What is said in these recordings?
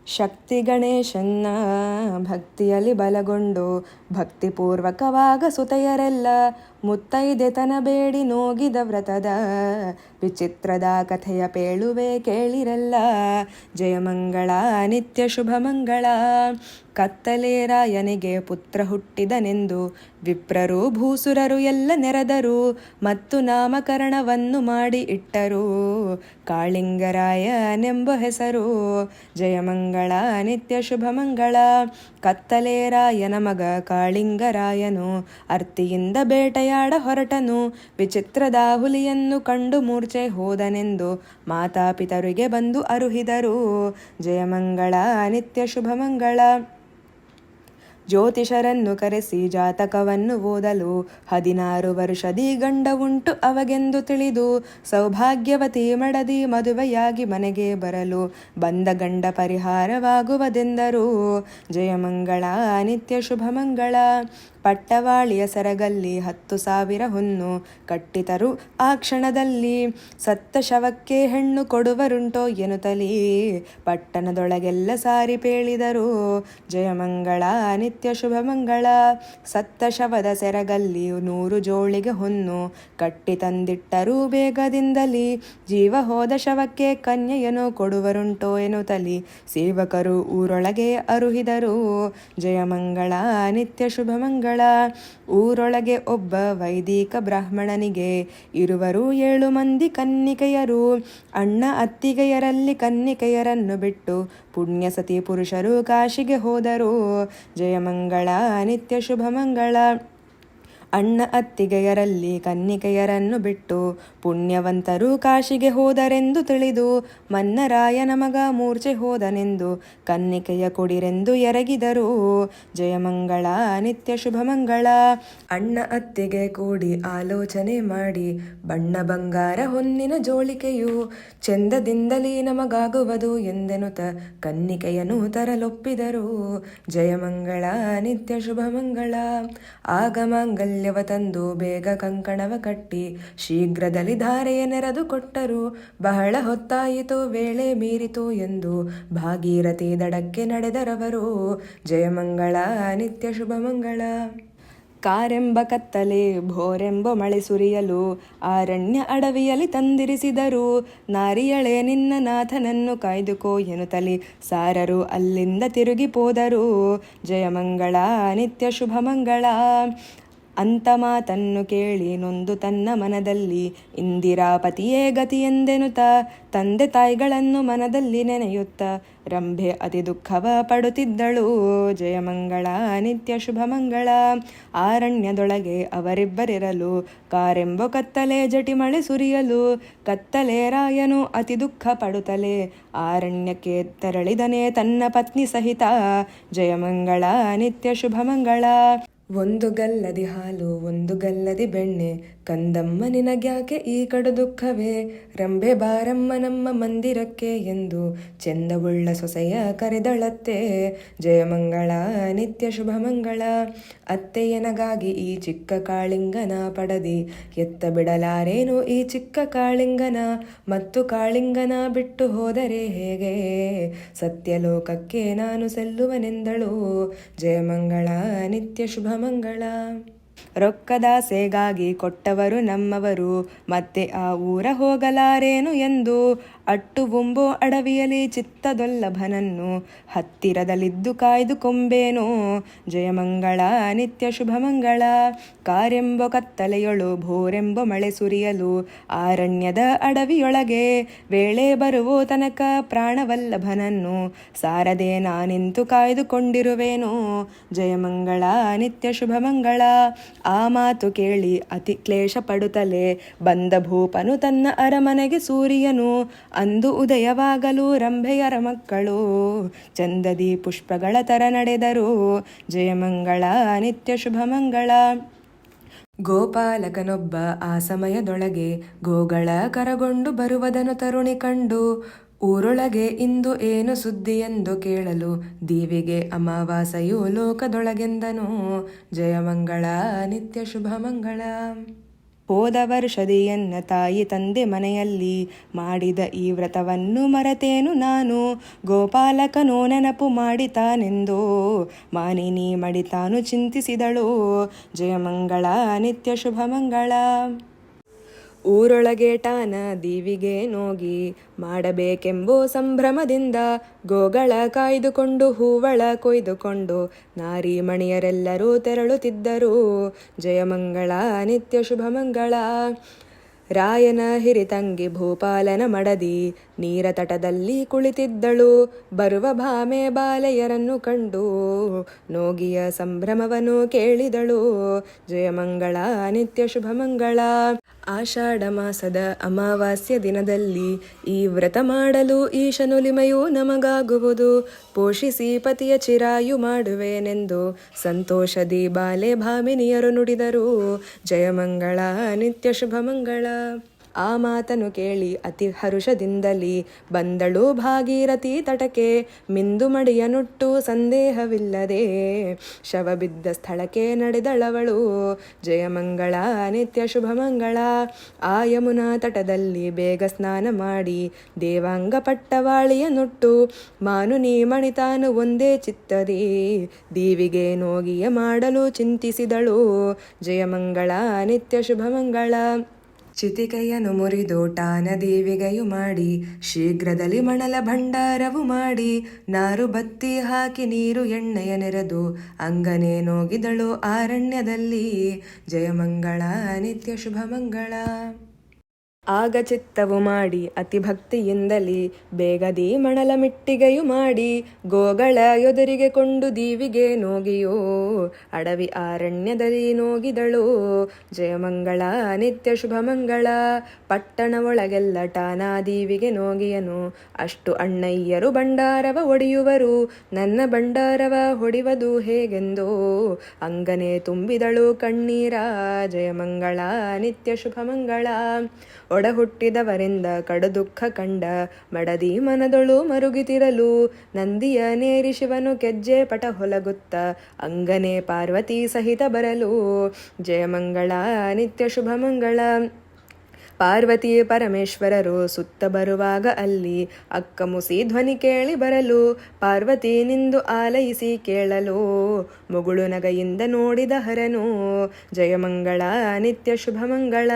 ಶಕ್ತಿ ಗಣೇಶನ್ನ ಭಕ್ತಿಯಲ್ಲಿ ಬಲಗೊಂಡು ಭಕ್ತಿಪೂರ್ವಕವಾಗ ಸುತೆಯರೆಲ್ಲ ಮುತ್ತೈದೆತನ ಬೇಡಿ ನೋಗಿದ ವ್ರತದ ವಿಚಿತ್ರದ ಕಥೆಯ ಪೇಳುವೆ ಕೇಳಿರಲ್ಲ. ಜಯಮಂಗಳ ನಿತ್ಯ ಶುಭಮಂಗಳ. ಕತ್ತಲೆ ರಾಯನಿಗೆ ಪುತ್ರ ಹುಟ್ಟಿದನೆಂದು ವಿಪ್ರರು ಭೂಸುರರು ಎಲ್ಲ ನೆರೆದರು ಮತ್ತು ನಾಮಕರಣವನ್ನು ಮಾಡಿ ಇಟ್ಟರು ಕಾಳಿಂಗರಾಯನೆಂಬ ಹೆಸರು. ಜಯಮಂಗಳ ನಿತ್ಯ ಶುಭಮಂಗಳ. ಕತ್ತಲೆ ರಾಯನ ಮಗ ಕಾಳಿಂಗರಾಯನು ಅರ್ತಿಯಿಂದ ಬೇಟೆಯಾಡ ಹೊರಟನು. ವಿಚಿತ್ರದ ಹುಲಿಯನ್ನು ಕಂಡು ಮೂರ್ಛೆ ಹೋದನೆಂದು ಮಾತಾಪಿತರಿಗೆ ಬಂದು ಅರುಹಿದರು. ಜಯಮಂಗಳ ನಿತ್ಯ ಶುಭಮಂಗಳ. ಜ್ಯೋತಿಷರನ್ನು ಕರೆಸಿ ಜಾತಕವನ್ನು ಓದಲು 16 ವರ್ಷದಿ ಗಂಡ ಉಂಟು ಅವಗೆಂದು ತಿಳಿದು ಸೌಭಾಗ್ಯವತಿ ಮಡದಿ ಮದುವೆಯಾಗಿ ಮನೆಗೆ ಬರಲು ಬಂದ ಗಂಡ ಪರಿಹಾರವಾಗುವುದೆಂದರು. ಜಯಮಂಗಳ ನಿತ್ಯ ಶುಭಮಂಗಳ. ಪಟ್ಟವಾಳಿಯ ಸರಗಲ್ಲಿ 10,000 ಹೊನ್ನು ಕಟ್ಟಿತರು ಆ ಕ್ಷಣದಲ್ಲಿ ಸತ್ತ ಶವಕ್ಕೆ ಹೆಣ್ಣು ಕೊಡುವರುಂಟೋ ಎನ್ನುತ್ತಲೀ ಪಟ್ಟಣದೊಳಗೆಲ್ಲ ಸಾರಿ ಪೇಳಿದರು. ಜಯಮಂಗಳ ನಿತ್ಯ ಶುಭಮಂಗಳ. ಸತ್ತ ಶವದ ಸೆರಗಲ್ಲಿ 100 ಜೋಳಿಗೆ ಹೊನ್ನು ಕಟ್ಟಿ ತಂದಿಟ್ಟರು ಬೇಗದಿಂದಲೇ ಜೀವ ಹೋದ ಶವಕ್ಕೆ ಕನ್ಯೆಯನ್ನು ಕೊಡುವರುಂಟೋ ಎನ್ನುತ್ತಲೀ ಸೇವಕರು ಊರೊಳಗೆ ಅರುಹಿದರು. ಜಯಮಂಗಳ ನಿತ್ಯ ಶುಭಮಂಗಳ. ಊರೊಳಗೆ ಒಬ್ಬ ವೈದಿಕ ಬ್ರಾಹ್ಮಣನಿಗೆ ಇರುವರು 7 ಮಂದಿ ಕನ್ನಿಕೆಯರು. ಅಣ್ಣ ಅತ್ತಿಗೆಯರಲ್ಲಿ ಕನ್ನಿಕೆಯರನ್ನು ಬಿಟ್ಟು ಪುಣ್ಯ ಸತಿ ಪುರುಷರು ಕಾಶಿಗೆ ಹೋದರು. ಜಯಮಂಗಳ ನಿತ್ಯ ಶುಭಮಂಗಳ. ಅಣ್ಣ ಅತ್ತಿಗೆಯರಲ್ಲಿ ಕನ್ನಿಕೆಯರನ್ನು ಬಿಟ್ಟು ಪುಣ್ಯವಂತರು ಕಾಶಿಗೆ ಹೋದರೆಂದು ತಿಳಿದು ಮನ್ನರಾಯನ ಮಗ ಮೂರ್ಛೆ ಹೋದನೆಂದು ಕನ್ನಿಕೆಯ ಕೊಡಿರೆಂದು ಎರಗಿದರು. ಜಯಮಂಗಳ ನಿತ್ಯ ಶುಭಮಂಗಳ. ಅಣ್ಣ ಅತ್ತಿಗೆ ಕೂಡಿ ಆಲೋಚನೆ ಮಾಡಿ ಬಣ್ಣ ಬಂಗಾರ ಹೊನ್ನಿನ ಜೋಳಿಕೆಯು ಚಂದದಿಂದಲೇ ನಮಗಾಗುವುದು ಎಂದೆನುತ ಕನ್ನಿಕೆಯನ್ನು ತರಲೊಪ್ಪಿದರು. ಜಯಮಂಗಳ ನಿತ್ಯ ಶುಭಮಂಗಳ. ಆಗ ಮಾಂಗಲ್ಯವ ತಂದು ಬೇಗ ಕಂಕಣವ ಕಟ್ಟಿ ಶೀಘ್ರದಲ್ಲಿ ಧಾರೆಯ ನೆರೆದು ಕೊಟ್ಟರು. ಬಹಳ ಹೊತ್ತಾಯಿತು ವೇಳೆ ಮೀರಿತು ಎಂದು ಭಾಗೀರಥಿ ದಡಕ್ಕೆ ನಡೆದರವರು. ಜಯಮಂಗಳ ನಿತ್ಯ ಶುಭಮಂಗಳ. ಕಾರೆಂಬ ಕತ್ತಲೆ ಭೋರೆಂಬ ಮಳೆ ಸುರಿಯಲು ಅರಣ್ಯ ಅಡವಿಯಲ್ಲಿ ತಂದಿರಿಸಿದರು. ನಾರಿಯಳೆ ನಿನ್ನ ನಾಥನನ್ನು ಕಾಯ್ದುಕೋ ಎನ್ನುತ್ತಲೇ ಸಾರರು ಅಲ್ಲಿಂದ ತಿರುಗಿ ಹೋದರು. ಜಯಮಂಗಳ ನಿತ್ಯ ಶುಭಮಂಗಳ. ಅಂತ ಮಾತನ್ನು ಕೇಳಿ ನೊಂದು ತನ್ನ ಮನದಲ್ಲಿ ಇಂದಿರಾಪತಿಯೇ ಗತಿಯೆಂದೆನುತ ತಂದೆ ತಾಯಿಗಳನ್ನು ಮನದಲ್ಲಿ ನೆನೆಯುತ್ತ ರಂಭೆ ಅತಿ ದುಃಖವ ಪಡುತ್ತಿದ್ದಳು. ಜಯಮಂಗಳ ನಿತ್ಯ ಶುಭಮಂಗಳ. ಅರಣ್ಯದೊಳಗೆ ಅವರಿಬ್ಬರಿರಲು ಕಾರೆಂಬ ಕತ್ತಲೆ ಜಟಿಮಳೆ ಸುರಿಯಲು ಕತ್ತಲೆ ರಾಯನು ಅತಿ ದುಃಖ ಪಡುತ್ತಲೇ ಅರಣ್ಯಕ್ಕೆ ತೆರಳಿದನೆ ತನ್ನ ಪತ್ನಿ ಸಹಿತ. ಜಯಮಂಗಳ ನಿತ್ಯ ಶುಭಮಂಗಳ. ಒಂದು ಗಲ್ಲದಿ ಹಾಲು ಒಂದು ಗಲ್ಲದಿ ಬೆಣ್ಣೆ ಕಂದಮ್ಮ ನಿನಗ್ಯಾಕೆ ಈ ಕಡು ದುಃಖವೇ ರಂಬೆ ಬಾರಮ್ಮ ನಮ್ಮ ಮಂದಿರಕ್ಕೆ ಎಂದು ಚೆಂದವುಳ್ಳ ಸೊಸೆಯ ಕರೆದಳತ್ತೆ. ಜಯಮಂಗಳ ನಿತ್ಯ ಶುಭಮಂಗಳ. ಅತ್ತೆಯನಗಾಗಿ ಈ ಚಿಕ್ಕ ಕಾಳಿಂಗನ ಪಡದಿ ಎತ್ತ ಬಿಡಲಾರೇನು ಈ ಚಿಕ್ಕ ಕಾಳಿಂಗನ ಮತ್ತು ಕಾಳಿಂಗನ ಬಿಟ್ಟು ಹೋದರೆ ಹೇಗೆ ಸತ್ಯಲೋಕಕ್ಕೆ ನಾನು ಸಲ್ಲುವನೆಂದಳು. ಜಯಮಂಗಳ ನಿತ್ಯ ಶುಭಮಂಗಳ. ರೊಕ್ಕದಾಸೆಗಾಗಿ ಕೊಟ್ಟವರು ನಮ್ಮವರು ಮತ್ತೆ ಆ ಊರ ಹೋಗಲಾರೇನು ಎಂದು ಅಟ್ಟುವುಂಬೋ ಅಡವಿಯಲಿ ಚಿತ್ತದೊಲ್ಲಭನನ್ನು ಹತ್ತಿರದಲ್ಲಿದ್ದು ಕಾಯ್ದುಕೊಂಬೇನೋ. ಜಯಮಂಗಳ ನಿತ್ಯ ಶುಭಮಂಗಳ. ಕಾರೆಂಬ ಕತ್ತಲೆಯೊಳು ಭೋರೆಂಬ ಮಳೆ ಸುರಿಯಲು ಅರಣ್ಯದ ಅಡವಿಯೊಳಗೆ ವೇಳೆ ಬರುವೋ ತನಕ ಪ್ರಾಣವಲ್ಲಭನನ್ನು ಸಾರದೆ ನಾನಿಂತು ಕಾಯ್ದುಕೊಂಡಿರುವೇನೋ. ಜಯಮಂಗಳ ನಿತ್ಯ ಶುಭಮಂಗಳ. ಆ ಮಾತು ಕೇಳಿ ಅತಿ ಕ್ಲೇಶ ಪಡುತ್ತಲೇ ಬಂದ ಭೂಪನು ತನ್ನ ಅರಮನೆಗೆ ಸೂರ್ಯನು ಅಂದು ಉದಯವಾಗಲು ರಂಭೆಯರ ಮಕ್ಕಳು ಚಂದದಿ ಪುಷ್ಪಗಳ ತರ ನಡೆದರು. ಜಯಮಂಗಳ ನಿತ್ಯ ಶುಭಮಂಗಳ. ಗೋಪಾಲಕನೊಬ್ಬ ಆ ಸಮಯದೊಳಗೆ ಗೋಗಳ ಕರಗೊಂಡು ಬರುವುದನ್ನು ತರುಣಿ ಕಂಡು ಊರೊಳಗೆ ಇಂದು ಏನು ಸುದ್ದಿ ಎಂದು ಕೇಳಲು ದೀವಿಗೆ ಅಮಾವಾಸೆಯು ಲೋಕದೊಳಗೆಂದನು. ಜಯಮಂಗಳ ನಿತ್ಯ ಶುಭಮಂಗಳ. ಹೋದ ವರ್ಷದಿ ಎನ್ನ ತಾಯಿ ತಂದೆ ಮನೆಯಲ್ಲಿ ಮಾಡಿದ ಈ ವ್ರತವನ್ನು ಮರೆತೇನು ನಾನು. ಗೋಪಾಲಕನೋ ನೆನಪು ಮಾಡಿತಾನೆಂದೋ ಮಾನಿನಿ ಮಡಿತಾನು ಚಿಂತಿಸಿದಳು. ಜಯಮಂಗಳ ನಿತ್ಯ ಶುಭ ಮಂಗಳ. ಊರೊಳಗೆ ಟಾನ ದೀವಿಗೆ ನೋಗಿ ಮಾಡಬೇಕೆಂಬೋ ಸಂಭ್ರಮದಿಂದ ಗೋಗಳ ಕಾಯ್ದುಕೊಂಡು ಹೂವಳ ಕೊಯ್ದುಕೊಂಡು ನಾರಿ ಮಣಿಯರೆಲ್ಲರೂ ತೆರಳುತ್ತಿದ್ದರು. ಜಯಮಂಗಳ ನಿತ್ಯ ಶುಭ ಮಂಗಳ. ರಾಯನ ಹಿರಿತಂಗಿ ಭೂಪಾಲನ ಮಡದಿ ನೀರ ತಟದಲ್ಲಿ ಕುಳಿತಿದ್ದಳು. ಬರುವ ಭಾಮೆ ಬಾಲೆಯರನ್ನು ಕಂಡು ನೋಗಿಯ ಸಂಭ್ರಮವನ್ನು ಕೇಳಿದಳು. ಜಯಮಂಗಳ ನಿತ್ಯ ಶುಭ ಮಂಗಳ. ಆಷಾಢ ಮಾಸದ ಅಮಾವಾಸ್ಯ ದಿನದಲ್ಲಿ ಈ ವ್ರತ ಮಾಡಲು ಈಶನುಲಿಮೆಯು ನಮಗಾಗುವುದು. ಪೋಷಿಸಿ ಪತಿಯ ಚಿರಾಯು ಮಾಡುವೆನೆಂದು ಸಂತೋಷದಿ ಬಾಲೆ ಭಾಮಿನಿಯರು ನುಡಿದರು. ಜಯಮಂಗಳ ನಿತ್ಯ ಶುಭ ಮಂಗಳ. ಆ ಮಾತನು ಕೇಳಿ ಅತಿ ಹರುಷದಿಂದಲಿ ಬಂದಳು ಭಾಗೀರಥಿ ತಟಕೆ. ಮಿಂದು ಮಡಿಯ ನುಟ್ಟು ಸಂದೇಹವಿಲ್ಲದೆ ಶವ ಬಿದ್ದ ಸ್ಥಳಕ್ಕೆ ನಡೆದಳವಳು. ಜಯಮಂಗಳ ನಿತ್ಯ ಶುಭ ಮಂಗಳ. ಆ ಯಮುನಾ ತಟದಲ್ಲಿ ಬೇಗ ಸ್ನಾನ ಮಾಡಿ ದೇವಾಂಗ ಪಟ್ಟವಾಳಿಯ ನುಟ್ಟು ಮಾನುನಿ ಮಣಿತಾನು ಒಂದೇ ಚಿತ್ತದಿ ದೀವಿಗೆ ನೋಗಿಯ ಮಾಡಲು ಚಿಂತಿಸಿದಳು. ಜಯಮಂಗಳ ನಿತ್ಯ ಶುಭ ಮಂಗಳ. ಚಿತಿಕೆಯನ್ನು ಮುರಿದು ಟಾನ ದೇವಿಗೆಯು ಮಾಡಿ ಶೀಘ್ರದಲ್ಲಿ ಮಣಲ ಭಂಡಾರವು ಮಾಡಿ ನಾರು ಬತ್ತಿ ಹಾಕಿ ನೀರು ಎಣ್ಣೆಯ ನೆರೆದು ಅಂಗನೆ ನೋಗಿದಳು ಆರಣ್ಯದಲ್ಲಿ. ಜಯಮಂಗಳ ನಿತ್ಯ ಶುಭ ಮಂಗಳ. ಆಗ ಚಿತ್ತವು ಮಾಡಿ ಅತಿ ಭಕ್ತಿಯಿಂದಲಿ ಬೇಗದಿ ಮಣಲ ಮಿಟ್ಟಿಗೆಯು ಮಾಡಿ ಗೋಗಳ ಎದುರಿಗೆ ಕೊಂಡು ದೀವಿಗೆ ನೋಗಿಯೋ ಅಡವಿ ಆರಣ್ಯದಲ್ಲಿ ನೋಗಿದಳು. ಜಯಮಂಗಳ ನಿತ್ಯ ಶುಭ ಮಂಗಳ. ಪಟ್ಟಣ ಒಳಗೆಲ್ಲ ಟಾನಾ ದೀವಿಗೆ ನೋಗಿಯನು ಅಷ್ಟು ಅಣ್ಣಯ್ಯರು ಭಂಡಾರವ ಒಡೆಯುವರು. ನನ್ನ ಭಂಡಾರವ ಹೊಡಿವುದು ಹೇಗೆಂದೋ ಅಂಗನೆ ತುಂಬಿದಳು ಕಣ್ಣೀರ. ಜಯಮಂಗಳ ನಿತ್ಯ ಶುಭ ಮಂಗಳ. ಒಡ ಹುಟ್ಟಿದವರಿಂದ ಕಡು ದುಃಖ ಕಂಡ ಮಡದಿ ಮನದೊಳು ಮರುಗಿತಿರಲು ನಂದಿಯ ನೇರಿ ಶಿವನು ಕೆಜ್ಜೆ ಪಟ ಹೊಲಗುತ್ತ ಅಂಗನೆ ಪಾರ್ವತಿ ಸಹಿತ ಬರಲು. ಜಯಮಂಗಳ ನಿತ್ಯ ಶುಭ ಮಂಗಳ. ಪಾರ್ವತಿ ಪರಮೇಶ್ವರರು ಸುತ್ತ ಬರುವಾಗ ಅಲ್ಲಿ ಅಕ್ಕ ಮುಸಿ ಧ್ವನಿ ಕೇಳಿ ಬರಲು ಪಾರ್ವತಿ ನಿಂದು ಆಲಯಿಸಿ ಕೇಳಲು ಮುಗುಳು ನಗೆಯಿಂದ ನೋಡಿದ ಹರನು. ಜಯಮಂಗಳ ನಿತ್ಯ ಶುಭ ಮಂಗಳ.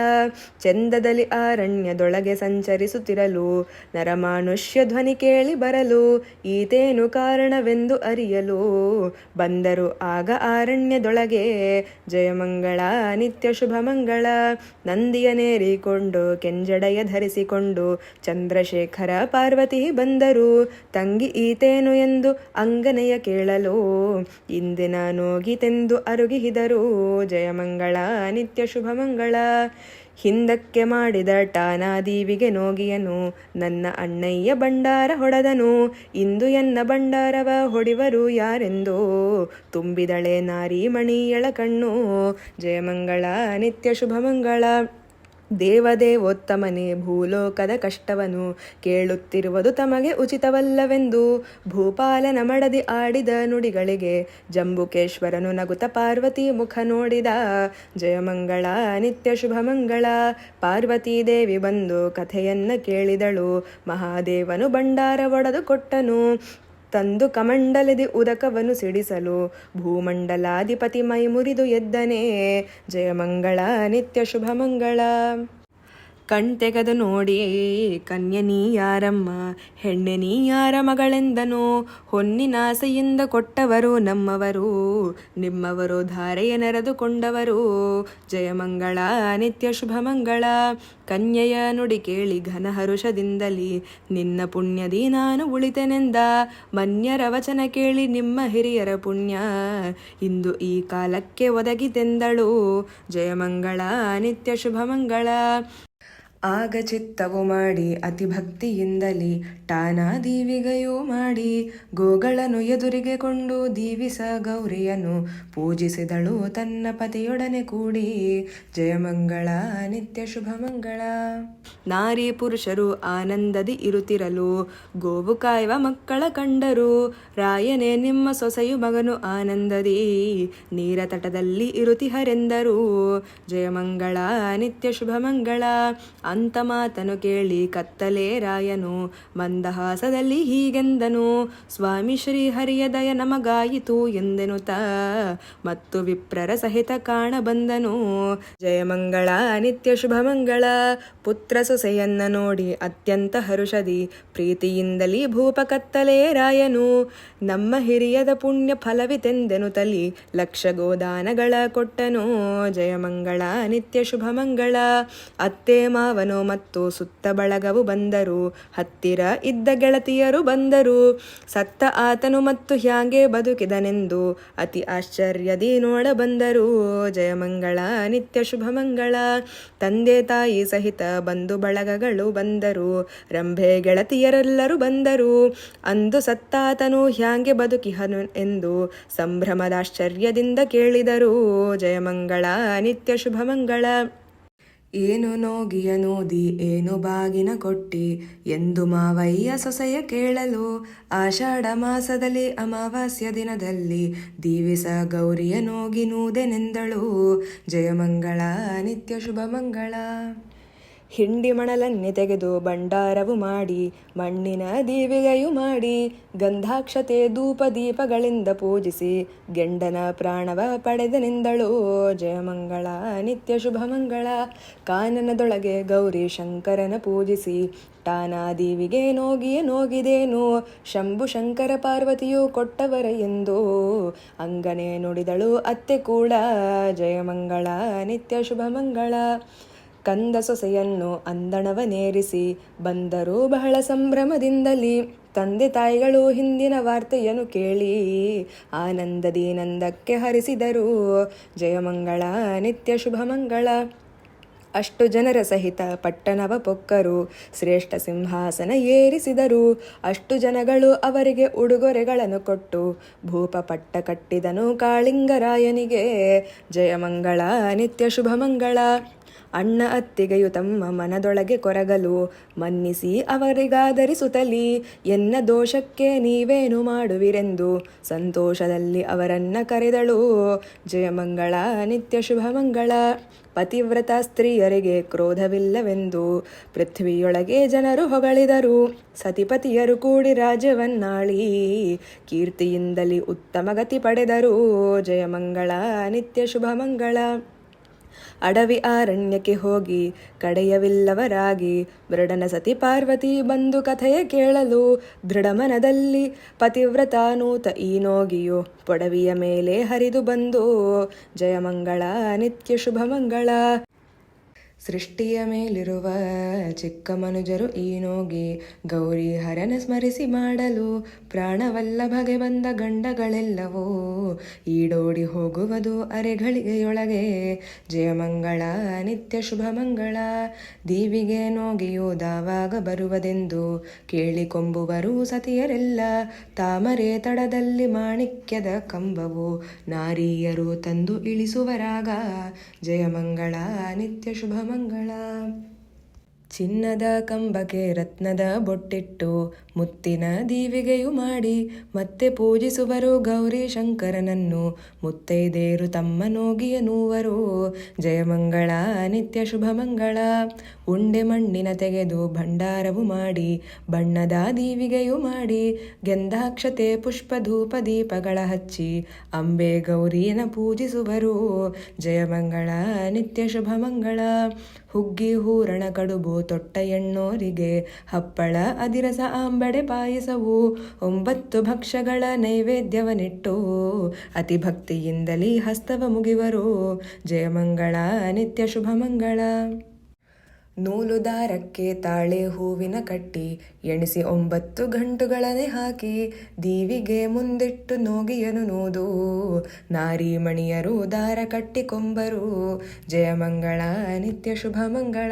ಚಂದದಲ್ಲಿ ಆರಣ್ಯದೊಳಗೆ ಸಂಚರಿಸುತ್ತಿರಲು ನರಮಾನುಷ್ಯ ಧ್ವನಿ ಕೇಳಿ ಬರಲು ಈತೇನು ಕಾರಣವೆಂದು ಅರಿಯಲು ಬಂದರು ಆಗ ಆರಣ್ಯದೊಳಗೆ. ಜಯಮಂಗಳ ನಿತ್ಯ ಶುಭ ಮಂಗಳ. ನಂದಿಯ ನೇರಿಕೊಂಡು ಕೆಂಜಡೆಯ ಧರಿಸಿಕೊಂಡು ಚಂದ್ರಶೇಖರ ಪಾರ್ವತಿ ಬಂದರು. ತಂಗಿ ಈತೇನು ಎಂದು ಅಂಗನೆಯ ಕೇಳಲು ಇಂದಿನ ನೋಗಿತೆಂದು ಅರುಗಿಹಿದರು. ಜಯಮಂಗಳ ನಿತ್ಯ ಶುಭ ಮಂಗಳ. ಹಿಂದಕ್ಕೆ ಮಾಡಿದ ಟಾನಾ ದೀವಿಗೆ ನೋಗಿಯನು ನನ್ನ ಅಣ್ಣಯ್ಯ ಭಂಡಾರ ಹೊಡೆದನು. ಇಂದು ಎನ್ನ ಭಂಡಾರವ ಹೊಡಿವರು ಯಾರೆಂದು ತುಂಬಿದಳೆ ನಾರಿ ಮಣಿಯಳ ಕಣ್ಣು. ಜಯಮಂಗಳ ನಿತ್ಯ ಶುಭ ಮಂಗಳ. ದೇವದೇವೋತ್ತಮನೇ ಭೂಲೋಕದ ಕಷ್ಟವನು ಕೇಳುತ್ತಿರುವುದು ತಮಗೆ ಉಚಿತವಲ್ಲವೆಂದು ಭೂಪಾಲನ ಮಡದಿ ಆಡಿದ ನುಡಿಗಳಿಗೆ ಜಂಬುಕೇಶ್ವರನು ನಗುತ್ತ ಪಾರ್ವತಿ ಮುಖ ನೋಡಿದ. ಜಯಮಂಗಳ ನಿತ್ಯ ಶುಭ ಮಂಗಳ. ಪಾರ್ವತೀ ದೇವಿ ಬಂದು ಕಥೆಯನ್ನ ಕೇಳಿದಳು. ಮಹಾದೇವನು ಭಂಡಾರ ಒಡೆದು ಕೊಟ್ಟನು ತಂದು ಕಮಂಡಲದಿ ಉದಕವನ್ನು ಸಿಡಿಸಲು ಭೂಮಂಡಲಾಧಿಪತಿ ಮೈ ಮುರಿದು ಎದ್ದನೇ. ಜಯಮಂಗಳ ನಿತ್ಯ ಶುಭ ಮಂಗಳ. ಕಣ್ತೆಗೆದು ನೋಡಿ ಕನ್ಯೆ ನೀ ಯಾರಮ್ಮ ಹೆಣ್ಣೆ ನೀ ಯಾರ ಮಗಳೆಂದನು. ಹೊನ್ನಿನಾಸೆಯಿಂದ ಕೊಟ್ಟವರು ನಮ್ಮವರು ನಿಮ್ಮವರು ಧಾರೆಯ ನೆರೆದುಕೊಂಡವರು. ಜಯಮಂಗಳ ನಿತ್ಯ ಶುಭ ಮಂಗಳ. ಕನ್ಯೆಯ ನುಡಿ ಕೇಳಿ ಘನ ಹರುಷದಿಂದಲಿ ನಿನ್ನ ಪುಣ್ಯದಿ ನಾನು ಉಳಿತೆನೆಂದ. ಮನ್ಯರ ವಚನ ಕೇಳಿ ನಿಮ್ಮ ಹಿರಿಯರ ಪುಣ್ಯ ಇಂದು ಈ ಕಾಲಕ್ಕೆ ಒದಗಿತೆಂದಳು. ಜಯಮಂಗಳ ನಿತ್ಯ ಶುಭ ಮಂಗಳ. ಆಗ ಚಿತ್ತವು ಮಾಡಿ ಅತಿ ಭಕ್ತಿಯಿಂದಲಿ ಟಾನ ದೀವಿಗೆಯೂ ಮಾಡಿ ಗೋಗಳನ್ನು ಎದುರಿಗೆ ಕೊಂಡು ದೀವಿಸ ಗೌರಿಯನು ಪೂಜಿಸಿದಳು ತನ್ನ ಪತಿಯೊಡನೆ ಕೂಡಿ. ಜಯಮಂಗಳ ನಿತ್ಯ ಶುಭ ಮಂಗಳ. ನಾರಿ ಪುರುಷರು ಆನಂದದಿ ಇರುತ್ತಿರಲು ಗೋವು ಕಾಯುವ ಮಕ್ಕಳ ಕಂಡರು. ರಾಯನೇ ನಿಮ್ಮ ಸೊಸೆಯು ಮಗನು ಆನಂದದಿ ನೀರ ತಟದಲ್ಲಿ ಇರುತಿಹರೆಂದರು. ಜಯಮಂಗಳ ನಿತ್ಯ ಶುಭ ಮಂಗಳ. ಅಂತ ಮಾತನು ಕೇಳಿ ಕತ್ತಲೆ ರಾಯನು ಮಂದಹಾಸದಲ್ಲಿ ಹೀಗೆಂದನು. ಸ್ವಾಮಿ ಶ್ರೀ ಹರಿಯ ದಯ ನಮಗಾಯಿತು ಎಂದೆನುತ ಮತ್ತು ವಿಪ್ರರ ಸಹಿತ ಕಾಣ ಬಂದನು. ಜಯಮಂಗಳ ನಿತ್ಯ ಶುಭ ಮಂಗಳ. ಪುತ್ರ ಸೊಸೆಯನ್ನ ನೋಡಿ ಅತ್ಯಂತ ಹರುಷದಿ ಪ್ರೀತಿಯಿಂದಲೇ ಭೂಪ ಕತ್ತಲೆ ರಾಯನು. ನಮ್ಮ ಹಿರಿಯದ ಪುಣ್ಯ ಫಲವಿತೆಂದೆನುತಲಿ ಲಕ್ಷ ಗೋದಾನಗಳ ಕೊಟ್ಟನು. ಜಯಮಂಗಳ ನಿತ್ಯ ಶುಭ ಮಂಗಳ. ಅತ್ತೆ ಮಾವನು ಮತ್ತು ಸುತ್ತ ಬಳಗವು ಬಂದರು. ಹತ್ತಿರ ಇದ್ದ ಗೆಳತಿಯರು ಬಂದರು. ಸತ್ತ ಆತನು ಮತ್ತು ಹ್ಯಾಂಗೆ ಬದುಕಿದನೆಂದು ಅತಿ ಆಶ್ಚರ್ಯದಿ ನೋಡ ಬಂದರು. ಜಯಮಂಗಳ ನಿತ್ಯ ಶುಭ ಮಂಗಳ. ತಂದೆ ತಾಯಿ ಸಹಿತ ಬಂಧು ಬಳಗಗಳು ಬಂದರು. ರಂಭೆ ಗೆಳತಿಯರೆಲ್ಲರೂ ಬಂದರು. ಅಂದು ಸತ್ತಾತನು ಹ್ಯಾಂಗೆ ಬದುಕಿಹನು ಎಂದು ಸಂಭ್ರಮದಾಶ್ಚರ್ಯದಿಂದ ಕೇಳಿದರು. ಜಯಮಂಗಳ ನಿತ್ಯ ಶುಭ ಮಂಗಳ. ಏನು ನೋಗಿಯ ನೋದಿ ಏನು ಬಾಗಿನ ಕೊಟ್ಟಿ ಎಂದು ಮಾವಯ್ಯ ಸೊಸೆಯ ಕೇಳಲು. ಆಷಾಢ ಮಾಸದಲ್ಲಿ ಅಮಾವಾಸ್ಯ ದಿನದಲ್ಲಿ ದೀವಿಸ ಗೌರಿಯ ನೋಗಿ ನೂದೆನೆಂದಳು. ಜಯಮಂಗಳ ನಿತ್ಯ ಶುಭ ಮಂಗಳ. ಹಿಂಡಿ ಮಣಲನ್ನೇ ತೆಗೆದು ಭಂಡಾರವು ಮಾಡಿ ಮಣ್ಣಿನ ದೀವಿಗೆಯು ಮಾಡಿ ಗಂಧಾಕ್ಷತೆ ಧೂಪ ದೀಪಗಳಿಂದ ಪೂಜಿಸಿ ಗೆಂಡನ ಪ್ರಾಣವ ಪಡೆದನೆಂದಳು. ಜಯಮಂಗಳ ನಿತ್ಯ ಶುಭ ಮಂಗಳ. ಕಾನನದೊಳಗೆ ಗೌರಿ ಶಂಕರನ ಪೂಜಿಸಿ ಟಾನಾ ದೀವಿಗೆ ನೋಗಿಯೇ ನೋಗಿದೇನು ಶಂಭು ಶಂಕರ ಪಾರ್ವತಿಯು ಕೊಟ್ಟವರ ಎಂದು ಅಂಗನೆ ನುಡಿದಳು ಅತ್ತೆ ಕೂಡ. ಜಯಮಂಗಳ ನಿತ್ಯ ಶುಭ ಮಂಗಳ. ಕಂದ ಸೊಸೆಯನ್ನು ಅಂದಣವನೇರಿಸಿ ಬಂದರು ಬಹಳ ಸಂಭ್ರಮದಿಂದಲಿ. ತಂದೆ ತಾಯಿಗಳು ಹಿಂದಿನ ವಾರ್ತೆಯನ್ನು ಕೇಳಿ ಆನಂದದಿ ನಂದಕ್ಕೆ ಹರಿಸಿದರು. ಜಯಮಂಗಳ ನಿತ್ಯ ಶುಭ ಮಂಗಳ. ಅಷ್ಟು ಜನರ ಸಹಿತ ಪಟ್ಟಣವ ಪೊಕ್ಕರು ಶ್ರೇಷ್ಠ ಸಿಂಹಾಸನ ಏರಿಸಿದರು. ಅಷ್ಟು ಜನಗಳು ಅವರಿಗೆ ಉಡುಗೊರೆಗಳನ್ನು ಕೊಟ್ಟು ಭೂಪ ಪಟ್ಟ ಕಟ್ಟಿದನು ಕಾಳಿಂಗರಾಯನಿಗೆ. ಜಯಮಂಗಳ ನಿತ್ಯ ಶುಭ ಮಂಗಳ. ಅಣ್ಣ ಅತ್ತಿಗೆಯು ತಮ್ಮ ಮನದೊಳಗೆ ಕೊರಗಲು ಮನ್ನಿಸಿ ಅವರಿಗಾದರಿಸುತ್ತಲಿ ಎನ್ನ ದೋಷಕ್ಕೆ ನೀವೇನು ಮಾಡುವಿರೆಂದು ಸಂತೋಷದಲ್ಲಿ ಅವರನ್ನ ಕರೆದಳು. ಜಯಮಂಗಳ ನಿತ್ಯ ಶುಭ ಮಂಗಳ. ಪತಿವ್ರತ ಸ್ತ್ರೀಯರಿಗೆ ಕ್ರೋಧವಿಲ್ಲವೆಂದು ಪೃಥ್ವಿಯೊಳಗೆ ಜನರು ಹೊಗಳಿದರು. ಸತಿಪತಿಯರು ಕೂಡಿ ರಾಜ್ಯವನ್ನಾಳಿ ಕೀರ್ತಿಯಿಂದಲೇ ಉತ್ತಮ ಗತಿ ಪಡೆದರು. ಜಯಮಂಗಳ ನಿತ್ಯ ಶುಭ ಮಂಗಳ. ಅಡವಿ ಅರಣ್ಯಕ್ಕೆ ಹೋಗಿ ಕಡೆಯವಿಲ್ಲವರಾಗಿ ಬೃಢನ ಸತಿ ಪಾರ್ವತಿ ಬಂದು ಕಥೆಯ ಕೇಳಲು ದೃಢ ಮನದಲ್ಲಿ ಪತಿವ್ರತಾನೂತ ಈ ನೋಗಿಯು ಪೊಡವಿಯ ಮೇಲೆ ಹರಿದು ಬಂದು. ಜಯಮಂಗಳ ನಿತ್ಯ ಶುಭ ಮಂಗಳ. ಸೃಷ್ಟಿಯ ಮೇಲಿರುವ ಚಿಕ್ಕ ಮನುಜರು ಈ ನೋಗಿ ಗೌರಿ ಹರನ ಸ್ಮರಿಸಿ ಮಾಡಲು ಪ್ರಾಣವಲ್ಲಭಗೆ ಬಂದ ಗಂಡಗಳೆಲ್ಲವೂ ಈಡೋಡಿ ಹೋಗುವುದು ಅರೆಗಳಿಗೆಯೊಳಗೆ. ಜಯಮಂಗಳ ನಿತ್ಯ ಶುಭ ಮಂಗಳ. ದೀವಿಗೆ ನೋಗಿಯುವುದಾವಾಗ ಬರುವುದೆಂದು ಕೇಳಿಕೊಂಬುವರು ಸತಿಯರೆಲ್ಲ. ತಾಮರೆ ತಡದಲ್ಲಿ ಮಾಣಿಕ್ಯದ ಕಂಬವು ನಾರಿಯರು ತಂದು ಇಳಿಸುವರಾಗ. ಜಯಮಂಗಳ ನಿತ್ಯ ಶುಭ ಮಂಗಳ. ಚಿನ್ನದ ಕಂಬಕ್ಕೆ ರತ್ನದ ಬೊಟ್ಟಿಟ್ಟು ಮುತ್ತಿನ ದೀವಿಗೆಯು ಮಾಡಿ ಮತ್ತೆ ಪೂಜಿಸುವರು ಗೌರಿ ಶಂಕರನನ್ನು ಮುತ್ತೈದೇರು ತಮ್ಮ ನೋಗಿಯ ನೂವರು. ಜಯಮಂಗಳ ನಿತ್ಯ ಶುಭ ಮಂಗಳ. ಉಂಡೆ ಮಣ್ಣಿನ ತೆಗೆದು ಭಂಡಾರವು ಮಾಡಿ ಬಣ್ಣದ ದೀವಿಗೆಯು ಮಾಡಿ ಗಂಧಾಕ್ಷತೆ ಪುಷ್ಪ ಧೂಪ ದೀಪಗಳ ಹಚ್ಚಿ ಅಂಬೆ ಗೌರಿಯನ ಪೂಜಿಸುವರು. ಜಯಮಂಗಳ ನಿತ್ಯ ಶುಭ ಮಂಗಳ. ಹುಗ್ಗಿ ಹೂರಣ ಕಡುಬು ತೊಟ್ಟ ಎಣ್ಣೋರಿಗೆ ಹಪ್ಪಳ ಅದಿರಸ ಆಂಬಡೆ ಪಾಯಸವು 9 ಭಕ್ಷ್ಯಗಳ ನೈವೇದ್ಯವನಿಟ್ಟು ಅತಿ ಭಕ್ತಿಯಿಂದಲೇ ಹಸ್ತವ ಮುಗಿವರು. ಜಯಮಂಗಳ ನಿತ್ಯ ಶುಭ ಮಂಗಳ. ನೂಲು ದಾರಕ್ಕೆ ತಾಳೆ ಹೂವಿನ ಕಟ್ಟಿ ಎಣಿಸಿ 9 ಗಂಟುಗಳನೆ ಹಾಕಿ ದೀವಿಗೆ ಮುಂದಿಟ್ಟು ನೋಗಿಯನು ನೂದು ನಾರಿ ಮಣಿಯರು ದಾರ ಕಟ್ಟಿಕೊಂಬರು. ಜಯಮಂಗಳ ನಿತ್ಯ ಶುಭ ಮಂಗಳ.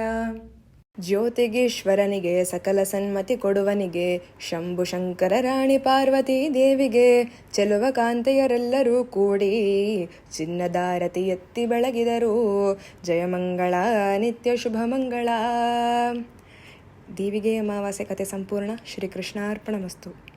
ಜ್ಯೋತಿಗೀಶ್ವರನಿಗೆ ಸಕಲ ಸನ್ಮತಿ ಕೊಡುವನಿಗೆ ಶಂಭು ಶಂಕರ ರಾಣಿ ಪಾರ್ವತಿ ದೇವಿಗೆ ಚೆಲುವ ಕಾಂತೆಯರೆಲ್ಲರೂ ಕೂಡಿ ಚಿನ್ನದಾರತಿ ಎತ್ತಿ ಬೆಳಗಿದರು. ಜಯಮಂಗಳ ನಿತ್ಯ ಶುಭ ಮಂಗಳ. ದೇವಿಗೆ ಅಮಾವಾಸ್ಯೆ ಕಥೆ ಸಂಪೂರ್ಣ. ಶ್ರೀಕೃಷ್ಣಾರ್ಪಣಮಸ್ತು.